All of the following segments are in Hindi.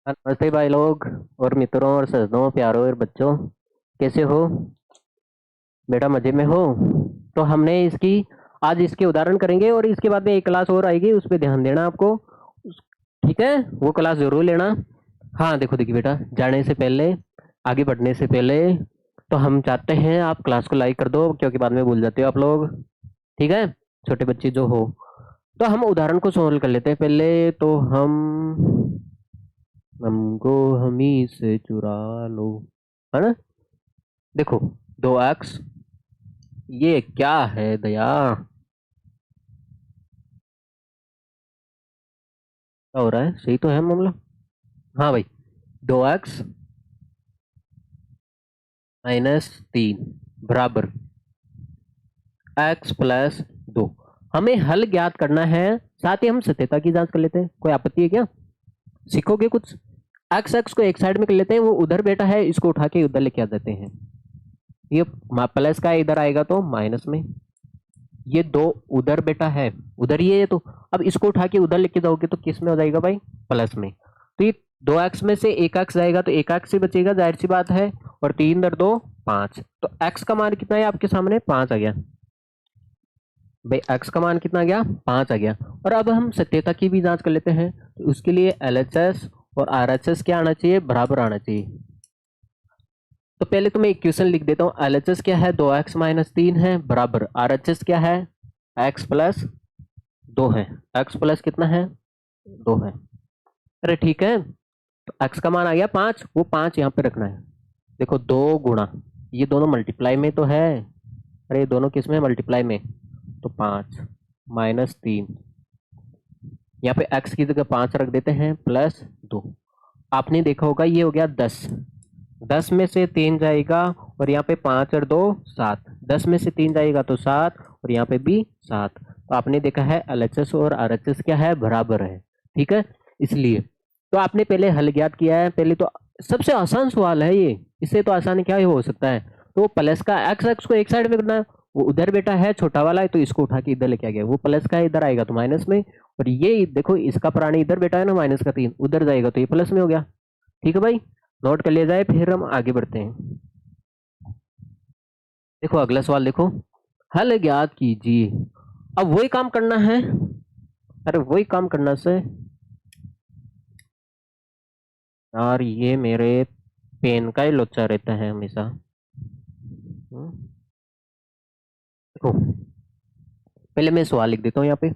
नमस्ते भाई लोग और मित्रों और सज्जनों प्यारों और बच्चों, कैसे हो? बेटा मजे में हो? तो हमने इसकी आज इसके उदाहरण करेंगे और इसके बाद में एक क्लास और आएगी, उस पर ध्यान देना आपको। ठीक है, वो क्लास जरूर लेना। हाँ देखो देखिए बेटा, जाने से पहले, आगे बढ़ने से पहले तो हम चाहते हैं आप क्लास को लाइक कर दो, क्योंकि बाद में भूल जाते हो आप लोग। ठीक है, छोटे बच्चे जो हो। तो हम उदाहरण को सोल्व कर लेते हैं पहले। तो हमको हम ही से चुरा लो, है ना? देखो, 2x, ये क्या है दया? क्या हो रहा है? सही तो है मामला। हाँ भाई, 2x -3 बराबर x प्लस 2। हमें हल ज्ञात करना है, साथ ही हम सत्यता की जांच कर लेते हैं। कोई आपत्ति है क्या? सीखोगे कुछ? एक्स एक्स को एक साइड में कर लेते हैं, वो उधर बैठा है, इसको उठा के उधर लेके आ जाते हैं। ये प्लस का इधर आएगा तो माइनस में, ये दो उधर बेटा है, उधर ही है ये तो। अब इसको उठा के उधर लेके जाओगे तो किस में हो जाएगा भाई? प्लस में। तो ये 2x में से 1x जाएगा तो 1x से बचेगा, जाहिर सी बात है। और 3 दर 2 5, तो x का मान कितना है आपके सामने? 5 आ गया भाई। x का मान कितना आ गया? 5 आ गया। और अब हम सत्यता की भी जांच कर लेते हैं, तो उसके लिए LHS और RHS क्या आना चाहिए? बराबर आना चाहिए। तो पहले तो मैं इक्वेशन लिख देता हूँ। LHS क्या है? 2x माइनस 3 है, बराबर RHS क्या है? x प्लस 2 है। x प्लस कितना है? 2 है। अरे ठीक है, तो x का मान आ गया 5, वो 5 यहाँ पे रखना है। देखो, 2 गुणा, ये दोनों मल्टीप्लाई में तो है। अरे ये दोनों किस में? मल्टीप्लाई में। तो 5 -3, यहाँ पे x की जगह 5 रख देते हैं, प्लस 2। आपने देखा होगा ये हो गया 10। 10 में से 3 जाएगा, और यहाँ पे 5 और 2 7। 10 में से 3 जाएगा तो 7, और यहाँ पे भी 7। तो आपने देखा है LHS और RHS क्या है? बराबर है। ठीक है, इसलिए तो आपने पहले हल ज्ञात किया है। पहले तो सबसे आसान सवाल है ये, इससे तो आसान क्या ही हो सकता है? तो प्लस का एक्स एक्स को एक साइड में करना है, वो उधर बेटा है छोटा वाला है, तो इसको उठा के इधर लेके आ गया। वो प्लस का इधर आएगा तो माइनस में, और ये देखो इसका प्राणी इधर बेटा है ना, माइनस का 3 उधर जाएगा तो ये प्लस में हो गया। ठीक है भाई, नोट कर लिया जाए, फिर हम आगे बढ़ते हैं। देखो अगला सवाल देखो, हल ज्ञात कीजिए। अब वही काम करना है। अरे वही काम करना से यार, ये मेरे पेन का ही लोचा रहता है हमेशा। देखो, पहले मैं सवाल लिख देता हूँ यहाँ पे।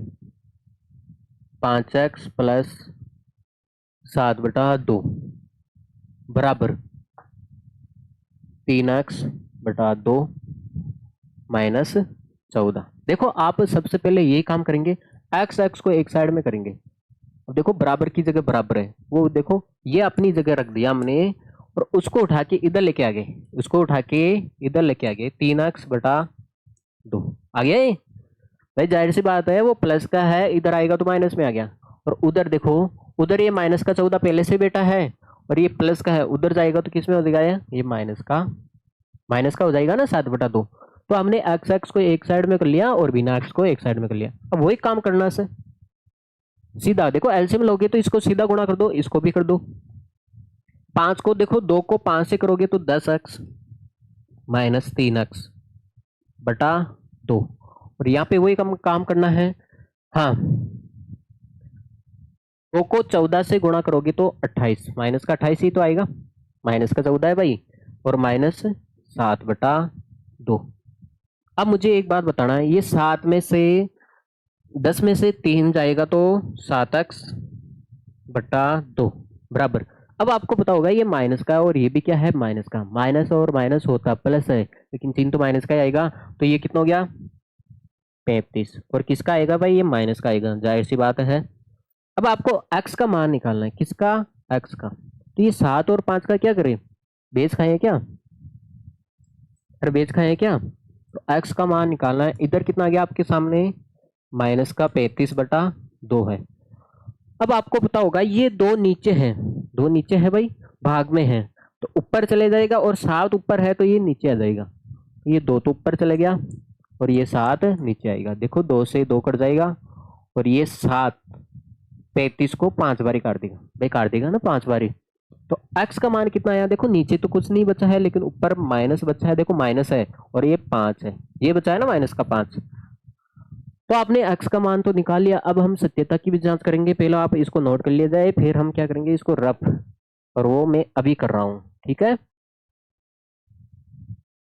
5x प्लस 7/2 बराबर 3x/2 माइनस 14। देखो, आप सबसे पहले ये काम करेंगे, एक्स एक्स को एक साइड में करेंगे। अब देखो, बराबर की जगह बराबर है, वो देखो ये अपनी जगह रख दिया हमने, और उसको उठा के इधर लेके आ गए। उसको उठा के इधर लेके आ गए, 3x/2 आ गया ये। भाई जाहिर सी बात है, वो प्लस का है, इधर आएगा तो माइनस में आ गया। और उधर देखो, उधर ये माइनस का 14 पहले से बेटा है, और ये प्लस का है, उधर जाएगा तो किस में हो जाएगा? ये माइनस का हो जाएगा ना, 7/2। तो हमने एक्स एक्स को एक साइड में कर लिया और बिना एक्स को एक साइड में कर लिया। अब वही काम करना से सीधा देखो, एलसीएम लोगे तो इसको सीधा गुणा कर दो, इसको भी कर दो। 5 को देखो, 2 को 5 से करोगे तो 10x माइनस 3x/2। और यहाँ पे वही काम करना है। हाँ, 2 को 14 से गुणा करोगे तो 28, माइनस का 28 ही तो आएगा, माइनस का 14 है भाई, और -7/2। अब मुझे एक बात बताना है, ये 7 में से 10 में से 3 जाएगा तो 7x/2 बराबर। अब आपको पता होगा ये माइनस का, और ये भी क्या है? माइनस का। माइनस और माइनस होता प्लस है, लेकिन चिन्ह तो माइनस का ही आएगा। तो ये कितना हो गया? 35। और किसका आएगा भाई? ये माइनस का आएगा, जाहिर सी बात है। अब आपको x का मान निकालना है। किसका? x का। तो ये 7 और 5 का क्या करें? बेस खाए क्या? अरे बेस खाए क्या? तो x का मान निकालना है। इधर कितना आ गया आपके सामने? माइनस का 35/2 है। अब आपको पता होगा ये दो नीचे हैं, दो नीचे है भाई, भाग में है, तो ऊपर चले जाएगा, और 7 ऊपर है तो ये नीचे आ जाएगा। ये 2 तो ऊपर चले गया, और ये 7 नीचे आएगा। देखो, 2 से 2 कट जाएगा, और ये 7 35 को 5 बारी काट देगा भाई, काट देगा ना 5 बारी। तो x का मान कितना आया, देखो नीचे तो कुछ नहीं बचा है लेकिन ऊपर माइनस बचा है, देखो माइनस है और ये 5 है, ये बचा है ना माइनस का 5। तो आपने x का मान तो निकाल लिया, अब हम सत्यता की भी जांच करेंगे। पहले आप इसको नोट कर लिया जाए, फिर हम क्या करेंगे इसको रफ, और वो मैं अभी कर रहा हूं, ठीक है।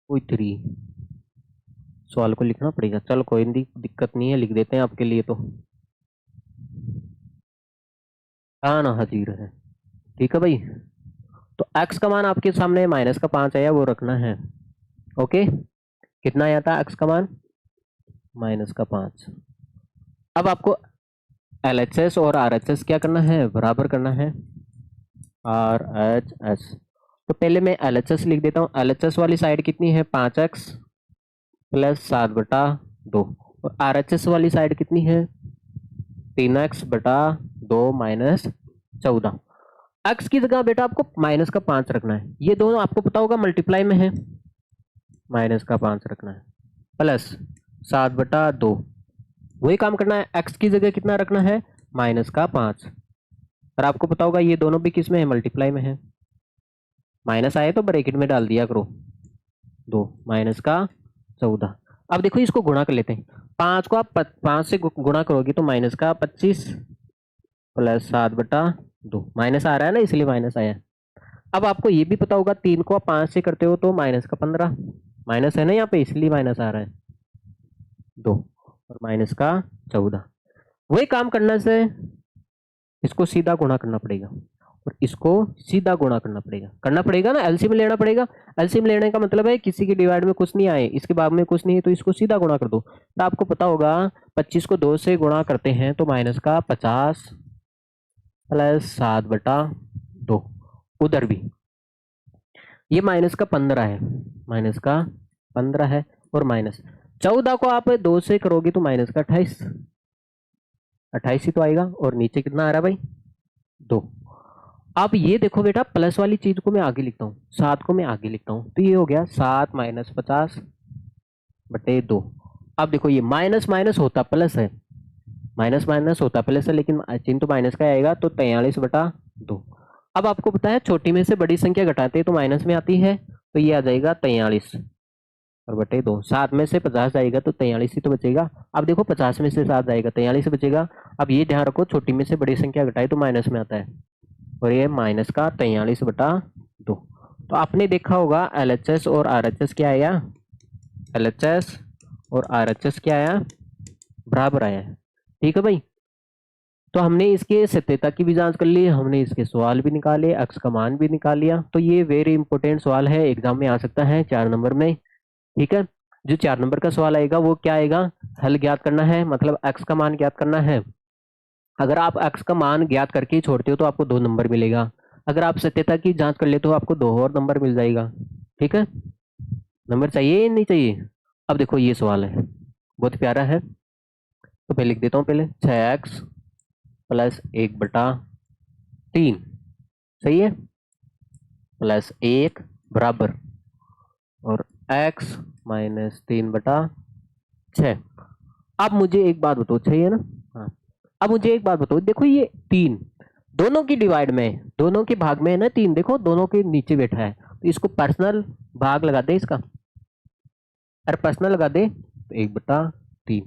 कोई 3 सवाल को लिखना पड़ेगा, चलो कोई दिक्कत नहीं है, लिख देते हैं आपके लिए। तो हाँ ना, हाजिर है, ठीक है भाई। तो x का मान आपके सामने माइनस का 5 आया, वो रखना है। ओके, कितना आया था x का मान, माइनस का 5। अब आपको LHS और RHS क्या करना है, बराबर करना है, RHS। तो पहले मैं LHS लिख देता हूँ। LHS वाली साइड कितनी है, 5x प्लस 7/2, और RHS वाली साइड कितनी है, 3x/2 माइनस 14। x की जगह बेटा आपको माइनस का 5 रखना है, ये दोनों आपको पता होगा मल्टीप्लाई में है, माइनस का 5 रखना है, प्लस 7/2, वही काम करना है। x की जगह कितना रखना है, माइनस का 5, और आपको पता होगा ये दोनों भी किस में है, मल्टीप्लाई में है। माइनस आए तो ब्रैकेट में डाल दिया करो, 2 माइनस का 14। अब देखो इसको गुणा कर लेते हैं, 5 को आप 5 से गुणा करोगे तो माइनस का 25 प्लस 7/2, माइनस आ रहा है ना इसलिए माइनस आया। अब आपको ये भी पता होगा 3 को आप 5 से करते हो तो माइनस का 15, माइनस है ना यहाँ पे इसलिए माइनस आ रहा है 2, और माइनस का 14। वही काम करने से इसको सीधा गुणा करना पड़ेगा और इसको सीधा गुणा करना पड़ेगा ना, एलसीएम लेना पड़ेगा। एलसीएम लेने का मतलब है किसी के डिवाइड में कुछ नहीं आए, इसके बाद में कुछ नहीं है तो इसको सीधा गुणा कर दो। तो आपको पता होगा 25 को 2 से गुणा करते हैं तो माइनस का 50 प्लस 7/2, उधर भी ये माइनस का 15 है, माइनस का 15 है, और माइनस 14 को आप 2 से करोगे तो माइनस का 28, 28 ही तो आएगा, और नीचे कितना आ रहा है भाई, 2। अब ये देखो बेटा, प्लस वाली चीज को मैं आगे लिखता हूँ, 7 को मैं आगे लिखता हूँ, तो ये हो गया 7 माइनस 50/2। अब देखो ये माइनस माइनस होता प्लस है, माइनस माइनस होता प्लस है, लेकिन चिन्ह तो माइनस का आएगा, तो 43/2। अब आपको पता है छोटी में से बड़ी संख्या घटाते हैं तो माइनस में आती है, तो ये आ जाएगा 43 और बटे 2। 7 में से 50 जाएगा तो 43 ही तो बचेगा। अब देखो 50 में से 7 जाएगा 43 बचेगा। अब ये ध्यान रखो छोटी में से बड़ी संख्या घटाए तो माइनस में आता है, और ये माइनस का 43/2। तो आपने देखा होगा LHS और RHS क्या आया, LHS और RHS क्या आया, बराबर आया है, ठीक है भाई। तो हमने इसके सत्यता की भी जांच कर ली, हमने इसके सवाल भी निकाले, x का मान भी निकाल लिया। तो ये वेरी इंपॉर्टेंट सवाल है, एग्जाम में आ सकता है 4 नंबर में, ठीक है। जो 4 नंबर का सवाल आएगा वो क्या आएगा, हल ज्ञात करना है, मतलब x का मान ज्ञात करना है। अगर आप x का मान ज्ञात करके छोड़ते हो तो आपको 2 नंबर मिलेगा, अगर आप सत्यता की जांच कर लेते हो आपको 2 और नंबर मिल जाएगा, ठीक है। नंबर चाहिए या नहीं चाहिए। अब देखो ये सवाल है, बहुत प्यारा है, तो पहले लिख देता हूँ, पहले 6x प्लस 1/3 सही है, प्लस 1 बराबर, और x माइनस 3/6। अब मुझे एक बात बताओ, चाहिए ना, हाँ। अब मुझे एक बात बताओ, देखो ये 3 दोनों की डिवाइड में, दोनों के भाग में है ना 3, देखो दोनों के नीचे बैठा है, तो इसको पर्सनल भाग लगा दे इसका, अरे पर्सनल लगा दे तो 1/3,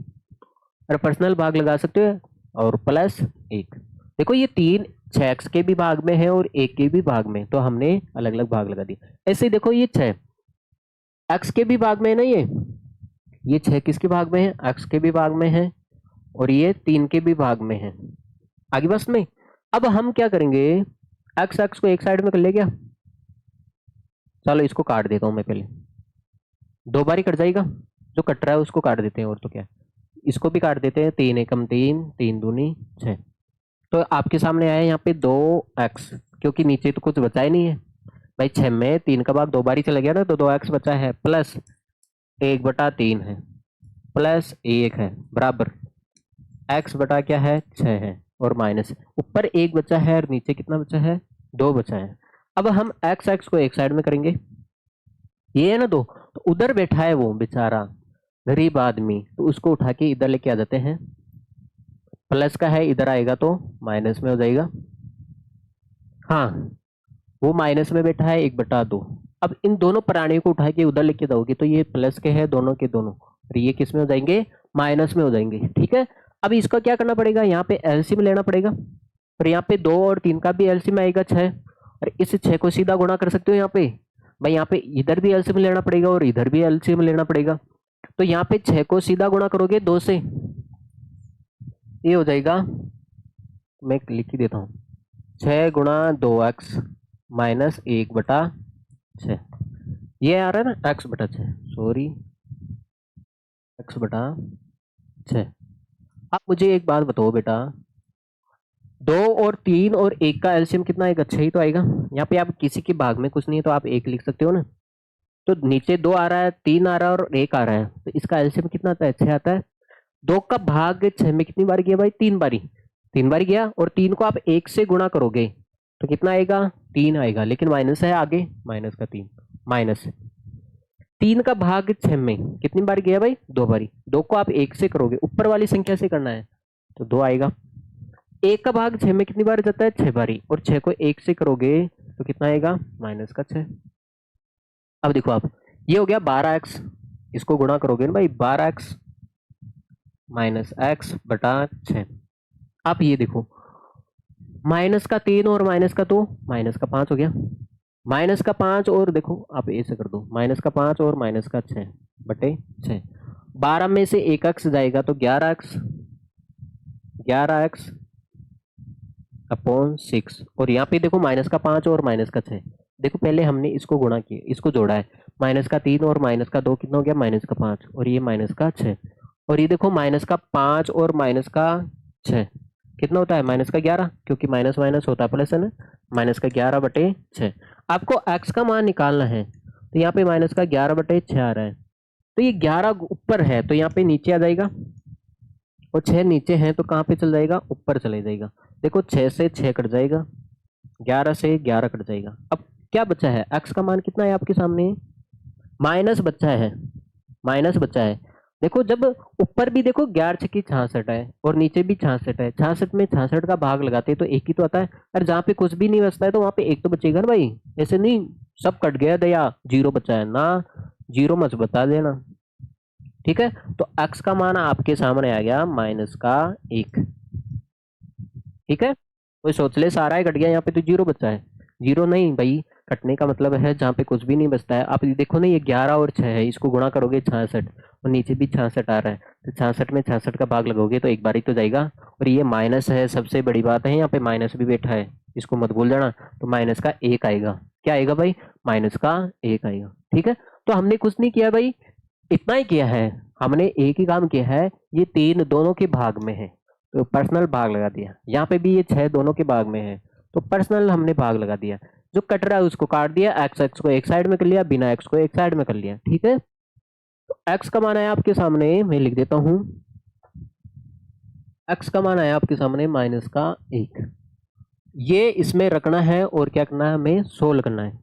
अरे पर्सनल भाग लगा सकते हो, और प्लस 1। देखो ये 3 6x के भी भाग में है और 1 के भी भाग में, तो हमने अलग अलग भाग लगा दिए। ऐसे ही देखो ये 6 x के भी भाग में है ना, ये 6 किसके भाग में है, x के भी भाग में है, और ये 3 के भी भाग में है। आगे बस में अब हम क्या करेंगे, x को एक साइड में कर ले क्या, चलो इसको काट देता हूं मैं, पहले 2 बार ही कट जाएगा, जो कट रहा है उसको काट देते हैं, और तो क्या, इसको भी काट देते हैं, 3 एकम 3, 3 दूनी 6। तो आपके सामने आया यहाँ पे 2x, क्योंकि नीचे तो कुछ बचा ही नहीं है भाई, 6 में 3 का भाग 2 बार ही चला गया ना, तो 2x बचा है, प्लस 1/3 है, प्लस 1 है, बराबर x बटा क्या है 6 है, और माइनस ऊपर 1 बचा है और नीचे कितना बचा है 2 बचा है। अब हम x को एक साइड में करेंगे, ये है ना 2, तो उधर बैठा है वो बेचारा गरीब आदमी, तो उसको उठा के इधर लेके आ जाते हैं, प्लस का है, इधर आएगा तो माइनस में हो जाएगा। हाँ, वो माइनस में बैठा है 1/2। अब इन दोनों प्राणियों को उठा के उधर लेके जाओगे तो ये प्लस के हैं दोनों के दोनों, और ये किस में हो जाएंगे, माइनस में हो जाएंगे। ठीक है, अब इसका क्या करना पड़ेगा, यहाँ पे एलसीएम लेना पड़ेगा, और यहाँ पे 2 और 3 का भी एलसीएम आएगा 6, और इस 6 को सीधा गुणा कर सकते हो यहाँ पे। भाई यहाँ पे इधर भी एलसीएम लेना पड़ेगा और इधर भी एलसीएम लेना पड़ेगा। तो यहाँ पे 6 को सीधा गुणा करोगे 2 से, ये हो जाएगा, मैं लिख ही देता हूँ, 6 गुणा 2x माइनस 1/6, ये आ रहा है ना x/6, सॉरी x/6। अब मुझे एक बात बताओ बेटा, 2 और 3 और 1 का एलसीएम कितना आएगा, 6 ही तो आएगा। यहाँ पे आप किसी के भाग में कुछ नहीं है तो आप 1 लिख सकते हो ना। तो नीचे 2 आ रहा है, 3 आ रहा है और 1 आ रहा है, तो इसका एलसीएम कितना आता है, 6 आता है। 2 का भाग 6 में कितनी बार गया भाई, 3 बारी, 3 बार गया, और 3 को आप 1 से गुणा करोगे तो कितना आएगा, 3 आएगा, लेकिन माइनस है आगे, माइनस का 3, माइनस 3 का भाग 6 में कितनी बार गया भाई, 2 बारी। 2 को आप 1 से करोगे, ऊपर वाली संख्या से करना है तो 2 आएगा। 1 का भाग 6 में कितनी बार जाता है, 6 बारी, और 6 को 1 से करोगे तो कितना आएगा, माइनस का 6। अब देखो आप, ये हो गया 12x, इसको गुणा करोगे ना भाई, 12x माइनस x/6। आप ये देखो, माइनस का 3 और माइनस का 2, माइनस का 5 हो गया, माइनस का 5 और देखो आप ऐसे कर दो, माइनस का 5 और माइनस का 6/6, 12 में से 1x जाएगा तो 11x, 11x अपॉन 6, और यहाँ पे देखो माइनस का 5 और माइनस का 6, देखो पहले हमने इसको गुणा किया, इसको जोड़ा है, माइनस का 3 और माइनस का 2 कितना हो गया, माइनस का 5, और ये माइनस का 6, और ये देखो माइनस का 5 और माइनस का 6 कितना होता है, माइनस का 11, क्योंकि माइनस माइनस होता है प्लस है ना, माइनस का 11/6। आपको x का मान निकालना है, तो यहाँ पे माइनस का 11/6 आ रहा है, तो ये 11 ऊपर है तो यहाँ पे नीचे आ जाएगा, और 6 नीचे है तो कहाँ पे चल जाएगा, ऊपर चले जाएगा। देखो 6 से 6 कट जाएगा, 11 से 11 कट जाएगा। अब क्या बचा है, x का मान कितना है आपके सामने, माइनस बचा है, माइनस बचा है। देखो जब ऊपर भी देखो 11×6 = 66 है और नीचे भी 66 है, 66 में 66 का भाग लगाते हैं तो 1 ही तो आता है, और जहाँ पे कुछ भी नहीं बचता है तो वहां पे 1 तो बचेगा ना भाई, ऐसे नहीं सब कट गया दया 0 बचा है ना, 0 मत बता देना। ठीक है, तो x का मान आपके सामने आ गया -1। ठीक है, कोई सोच ले सारा ही कट गया, यहाँ पे तो 0 बचा है, 0 नहीं भाई, कटने का मतलब है जहाँ पे कुछ भी नहीं बचता है। आप देखो ना, ये 11 और 6 है, इसको गुणा करोगे 66, और नीचे भी 66 आ रहा है, तो 66 में 66 का भाग लगोगे तो एक बार ही तो जाएगा, और ये माइनस है, सबसे बड़ी बात है यहाँ पे माइनस भी बैठा है, इसको मत भूल जाना, तो माइनस का 1 आएगा। क्या आएगा भाई, माइनस का 1 आएगा। ठीक है, तो हमने कुछ नहीं किया भाई, इतना ही किया है, हमने एक ही काम किया है, ये 3 दोनों के भाग में है तो पर्सनल भाग लगा दिया, यहाँ पे भी ये 6 दोनों के भाग में है तो पर्सनल हमने भाग लगा दिया, जो कट रहा है उसको काट दिया, x को एक साइड में कर लिया, बिना x को एक साइड में कर लिया। ठीक है, तो x का मान है आपके सामने, मैं लिख देता हूं, x का मान है आपके सामने -1, ये इसमें रखना है और क्या करना है, हमें सोल्व करना है।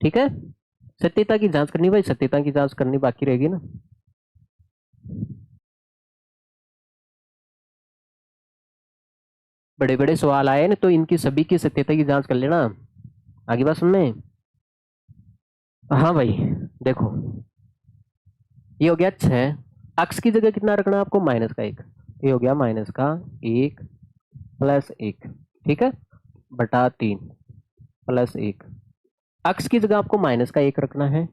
ठीक है, सत्यता की जांच करनी भाई, सत्यता की जांच करनी बाकी रहेगी ना। बड़े बड़े सवाल आए ना तो इनकी सभी की सत्यता की जांच कर लेना, आगे बात सुन में। हाँ भाई, देखो ये हो गया 6, x की जगह कितना रखना है आपको, -1, ये हो गया -1 +1, ठीक है, /3 +1, x की जगह आपको -1 रखना है,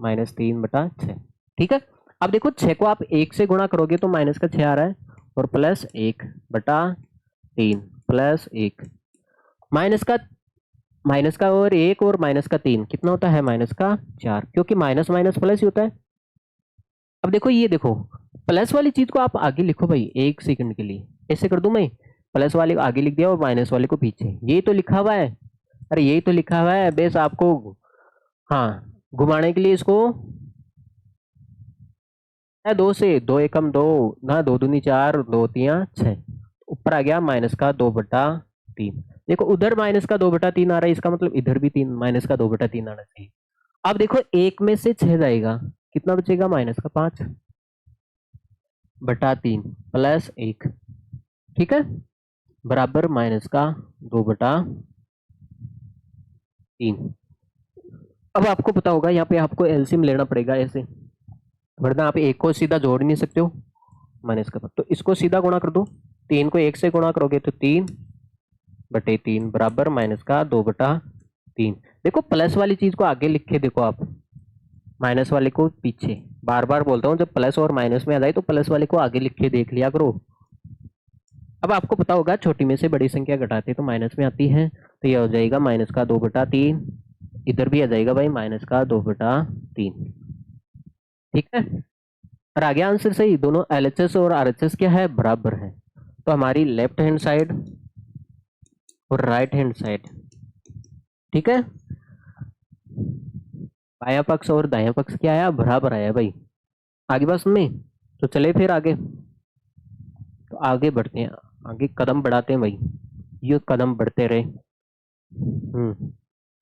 -3/6। ठीक है, अब देखो 6 को आप 1 से गुणा करोगे तो -6 आ रहा है, और +1/3 +1, माइनस का और 1 और -3 कितना होता है, -4, क्योंकि माइनस माइनस प्लस ही होता है। अब देखो ये देखो, प्लस वाली चीज को आप आगे लिखो भाई, 1 सेकंड के लिए ऐसे कर दूं मैं, प्लस वाले को आगे लिख दिया और माइनस वाले को पीछे, यही तो लिखा हुआ है, अरे यही तो लिखा हुआ है, बस आपको हाँ घुमाने के लिए इसको 2 से 2 एकम 2 ना, 2 दूनी 4, 2 तिया 6, ऊपर आ गया -2/3। देखो उधर -2/3 आ रहा है, इसका मतलब इधर भी 3 -2/3 आना चाहिए। अब देखो 1 में से 6 जाएगा, कितना बचेगा, -5/3 +1, ठीक है, बराबर माइनस का 2/3। अब आपको पता होगा यहाँ पे आपको एलसीएम लेना पड़ेगा ऐसे, वरना आप एक को सीधा जोड़ नहीं सकते हो माइनस का, तो इसको सीधा गुणा कर दो। 3 को 1 से गुणा करोगे तो 3/3 बराबर माइनस का 2/3। देखो प्लस वाली चीज को आगे लिख के देखो आप, माइनस वाले को पीछे। बार बार बोलता हूँ, जब प्लस और माइनस में आ जाए तो प्लस वाले को आगे लिख के देख लिया करो। अब आपको पता होगा छोटी में से बड़ी संख्या घटाते तो माइनस में आती है, तो यह हो जाएगा माइनस का 2/3। इधर भी आ जाएगा भाई माइनस का 2/3। ठीक है, और आगे आंसर सही, दोनों एलएचएस और आरएचएस क्या है, बराबर है। तो हमारी लेफ्ट हैंड साइड और राइट हैंड साइड, ठीक है, बायां पक्ष और दायां पक्ष क्या आया, बराबर आया भाई। आगे बात में, तो चले फिर आगे, तो आगे बढ़ते हैं, आगे कदम बढ़ाते हैं भाई, ये कदम बढ़ते रहे।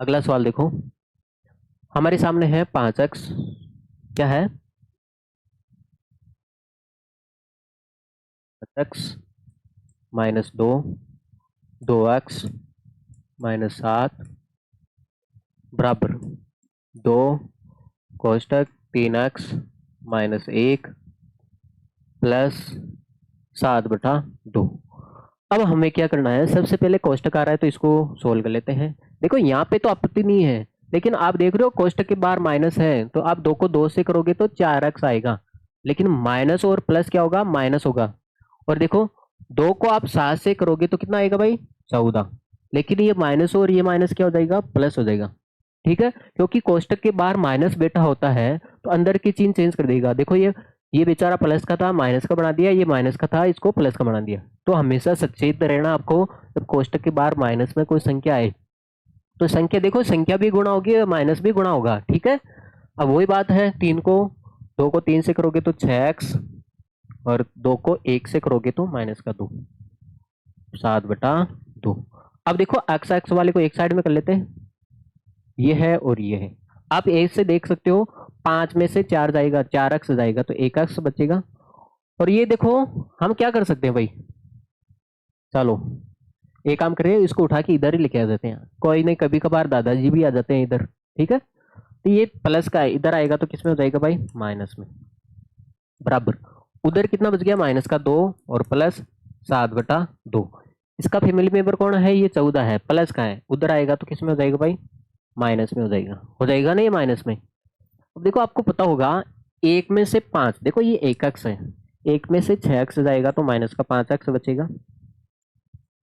अगला सवाल देखो, हमारे सामने है 5x, क्या है, x -2, 2x -7 बराबर 2 कोष्टक 3x -1 प्लस 7/2। अब हमें क्या करना है, सबसे पहले कोष्टक आ रहा है तो इसको सोल्व कर लेते हैं। देखो यहाँ पे तो आपत्ति नहीं है, लेकिन आप देख रहे हो कोष्टक के बाहर माइनस है, तो आप 2 को 2 से करोगे तो 4x आएगा, लेकिन माइनस और प्लस क्या होगा, माइनस होगा। और देखो 2 को आप 7 से करोगे तो कितना आएगा भाई, 14, लेकिन ये माइनस और ये माइनस क्या हो जाएगा, प्लस हो जाएगा। ठीक है, क्योंकि कोष्टक के बाहर माइनस बेटा होता है तो अंदर की चीज चेंज कर देगा। देखो ये बेचारा प्लस का था माइनस का बना दिया, ये माइनस का था इसको प्लस का बना दिया। तो हमेशा सचेत रहना आपको, जब कोष्टक के बाहर माइनस में कोई संख्या आए तो संख्या देखो, संख्या भी गुणा होगी और माइनस भी गुणा होगा। ठीक है, अब वही बात है, 2 को 3 से करोगे तो 6x, और 2 को 1 से करोगे तो माइनस का 2, 7/2। अब देखो एक्स एक्स वाले को एक साइड में कर लेते हैं, ये है और ये है। आप एक से देख सकते हो 5 में से 4 जाएगा, 4x जाएगा तो 1x बचेगा। और ये देखो हम क्या कर सकते हैं भाई, चलो एक काम करिए, इसको उठा के इधर ही लेके आ जाते हैं, कोई नहीं कभी कभार दादाजी भी आ जाते हैं इधर। ठीक है, तो ये प्लस का है, इधर आएगा तो किसमें हो जाएगा भाई, माइनस में, बराबर उधर कितना बच गया, माइनस का 2 और प्लस 7/2। इसका फैमिली मेंबर कौन है, ये 14 है, प्लस का है, उधर आएगा तो किसमें हो जाएगा भाई, माइनस में हो जाएगा ना ये माइनस में। अब देखो आपको पता होगा, 1 में से 5, देखो ये 1x है, 1 में से 6x जाएगा तो माइनस का 5x बचेगा,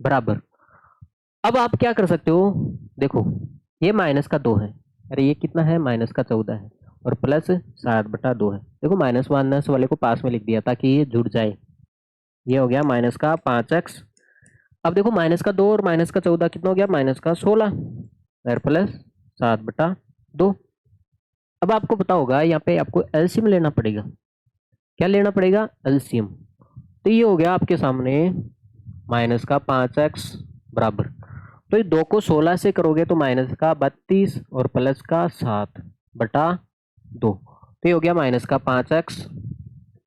बराबर। अब आप क्या कर सकते हो, देखो ये माइनस का 2 है, अरे ये कितना है, माइनस का 14 है, और प्लस 7/2 है। देखो माइनस माइनस वाले को पास में लिख दिया ताकि ये जुड़ जाए, ये हो गया माइनस का 5x। अब देखो माइनस का 2 और माइनस का 14 कितना हो गया, माइनस का 16 और प्लस 7/2। अब आपको पता होगा यहाँ पे आपको एलसीएम लेना पड़ेगा, क्या लेना पड़ेगा, एलसीएम। तो ये हो गया आपके सामने माइनस का 5x बराबर, तो ये 2 को 16 से करोगे तो माइनस का 32 और प्लस का 7/2, तो ये हो गया माइनस का 5x।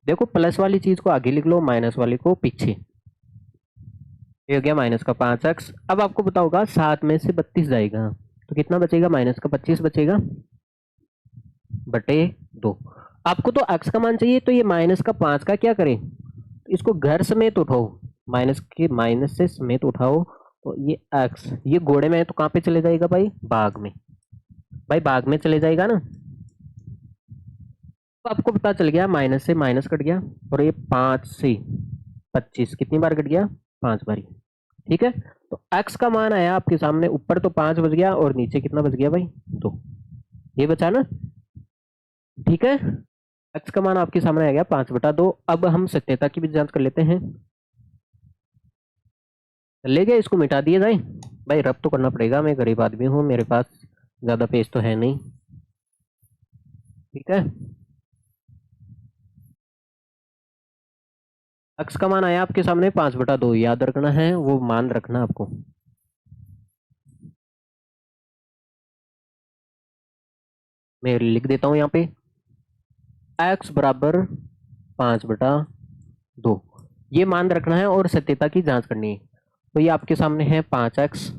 देखो प्लस वाली चीज को आगे लिख लो, माइनस वाली को पीछे, ये हो गया माइनस का 5x। अब आपको पता होगा 7 में से 32 जाएगा तो कितना बचेगा, माइनस का 25 बचेगा बटे 2। आपको तो x का मान चाहिए, तो ये माइनस का 5 का क्या करें, इसको घर समेत उठाओ, माइनस से समेत उठाओ, तो ये x ये घोड़े में है तो कहाँ पे चले जाएगा भाई, भाग में, भाई भाग में चले जाएगा ना। तो आपको पता चल गया माइनस से माइनस कट गया, और ये 5 से 25 कितनी बार कट गया, 5 बार। ठीक है, तो x का मान आया आपके सामने, ऊपर तो 5 बच गया और नीचे कितना बच गया भाई, 2, ये बचा ना। ठीक है, x का मान आपके सामने आ गया 5/2। अब हम सत्यता की भी जांच कर लेते हैं, ले गए इसको मिटा दिया जाए, भाई रब तो करना पड़ेगा, मैं गरीब आदमी हूँ, मेरे पास ज्यादा पेज तो है नहीं। ठीक है, x का मान आया आपके सामने 5/2, याद रखना है, वो मान रखना आपको। मैं लिख देता हूं यहाँ पे, x बराबर 5/2, ये मान रखना है और सत्यता की जांच करनी है। तो ये आपके सामने है 5x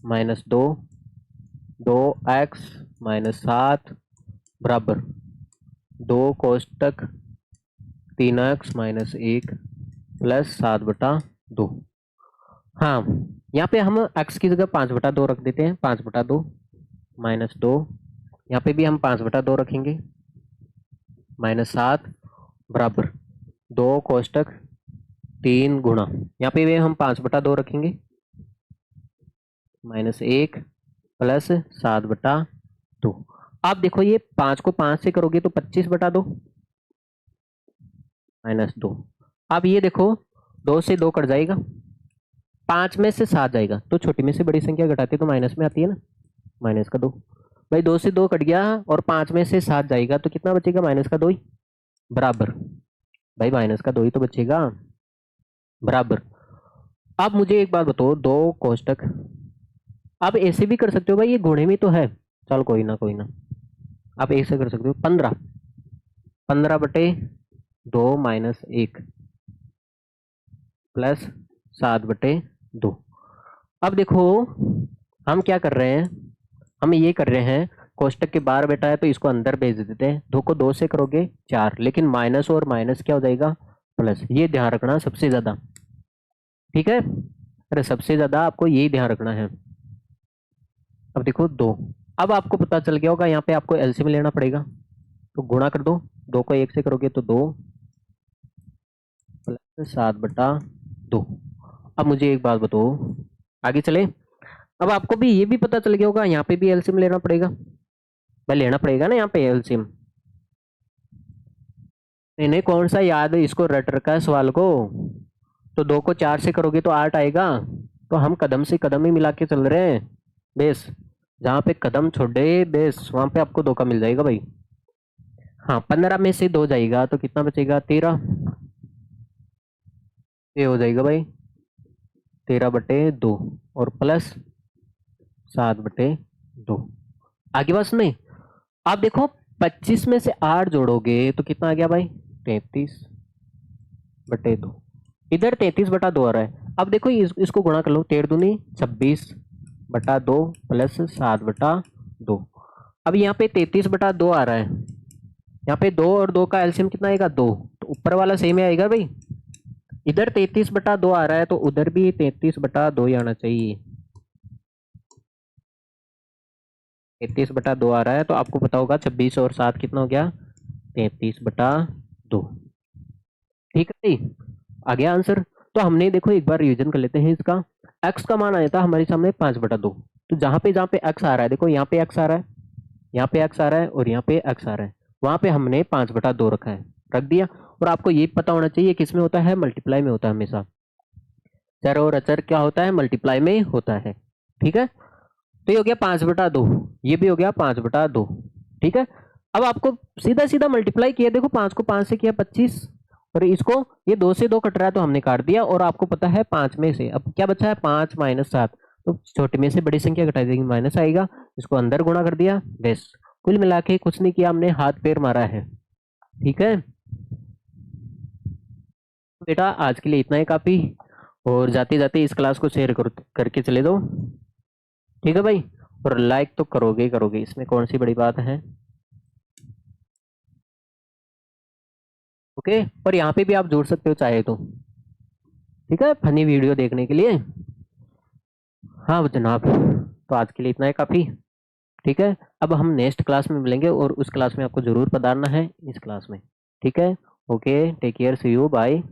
माइनस 2, 2x माइनस 7 बराबर 2 कोष्टक 3x माइनस 1 प्लस 7/2। हाँ, यहाँ पे हम x की जगह 5/2 रख देते हैं। 5/2 माइनस 2, यहाँ पे भी हम 5/2 रखेंगे, माइनस 7 बराबर 2 कोष्टक 3 गुणा, यहाँ पे भी हम 5/2 रखेंगे, माइनस 1 प्लस 7/2। आप देखो ये 5 को 5 से करोगे तो 25/2 माइनस 2। अब ये देखो 2 से 2 कट जाएगा, 5 में से 7 जाएगा, तो छोटी में से बड़ी संख्या घटाते तो माइनस में आती है ना, माइनस का 2। भाई 2 से 2 कट गया और 5 में से 7 जाएगा तो कितना बचेगा, माइनस का 2 ही, बराबर भाई माइनस का 2 ही तो बचेगा, बराबर। अब मुझे एक बात बताओ, 2 कोष्टक, आप ऐसे भी कर सकते हो भाई, ये गुणे में तो है, चल कोई ना कोई ना, आप ऐसे कर सकते हो, 15/2 माइनस 1 प्लस 7/2। अब देखो हम क्या कर रहे हैं, हम ये कर रहे हैं, कोष्टक के बाहर बैठा है तो इसको अंदर भेज देते हैं। 2 को 2 से करोगे 4, लेकिन माइनस और माइनस क्या हो जाएगा, प्लस। ये ध्यान रखना सबसे ज्यादा, ठीक है। अरे सबसे ज्यादा आपको यही ध्यान रखना है। अब देखो 2, अब आपको पता चल गया होगा, यहाँ पे आपको एलसीएम लेना पड़ेगा, तो गुणा कर दो। 2 को 1 से करोगे तो 2 प्लस 7/2। अब मुझे एक बात बताओ, आगे चले। अब आपको भी ये भी पता चल गया होगा, यहाँ पे भी एलसीएम लेना पड़ेगा, भाई लेना पड़ेगा ना यहाँ पे एलसीएम। इन्हें कौन सा याद है, इसको रट रखा है सवाल को। तो 2 को 4 से करोगे तो 8 आएगा, तो हम कदम से कदम ही मिला के चल रहे हैं बेस, जहाँ पे कदम छोड़े बेस वहां पे आपको 2 का मिल जाएगा भाई। हाँ, 15 में से 2 जाएगा तो कितना बचेगा, 13। ये हो जाएगा भाई 13/2 और प्लस 7/2। आगे बस नहीं। आप देखो 25 में से 8 जोड़ोगे तो कितना आ गया भाई, 33/2। इधर 33/2 आ रहा है। अब देखो इसको गुणा कर लो, 13 दूनी 26/2 प्लस 7/2। अब यहाँ पे 33/2 आ रहा है, यहाँ पे 2 और 2 का एलसीएम कितना आएगा, 2, तो ऊपर वाला सेम ही आएगा भाई। इधर 33/2 आ रहा है तो उधर भी 33/2 ही आना चाहिए। 33/2 आ रहा है तो आपको पता होगा 26 और 7 कितना हो गया, 33/2। ठीक है भाई, आ गया आंसर। तो हमने देखो एक बार रिवीजन कर लेते हैं इसका। x का मान आया था हमारे सामने 5/2। तो जहां पे x आ रहा है, देखो यहाँ पे x आ रहा है, यहाँ पे x आ रहा है और यहाँ पे x आ रहा है, वहां पे हमने 5/2 रखा है, रख दिया। और आपको ये पता होना चाहिए किस में होता है, मल्टीप्लाई में होता है हमेशा। चर और अचर क्या होता है, मल्टीप्लाई में होता है। ठीक है, तो ये हो गया 5/2, ये भी हो गया 5/2। ठीक है, अब आपको सीधा सीधा मल्टीप्लाई किया, देखो 5 को 5 से किया 25, और इसको ये 2 से 2 कट रहा है तो हमने काट दिया। और आपको पता है 5 में से अब क्या बचा है, 5 माइनस 7, तो छोटे में से बड़ी संख्या घटा देंगे, माइनस आएगा, इसको अंदर गुणा कर दिया, बस। कुल मिला के कुछ नहीं किया, हमने हाथ पैर मारा है। ठीक है बेटा, आज के लिए इतना ही काफी, और जाते जाते इस क्लास को शेयर करके चले दो। ठीक है भाई, और लाइक तो करोगे ही करोगे, इसमें कौन सी बड़ी बात है। ओके, और यहाँ पे भी आप जुड़ सकते हो चाहे तो। ठीक है, फनी वीडियो देखने के लिए। हाँ जनाब, तो आज के लिए इतना ही काफी। ठीक है, अब हम नेक्स्ट क्लास में मिलेंगे, और उस क्लास में आपको जरूर पधारना है, इस क्लास में। ठीक है, okay, take care, see you, bye.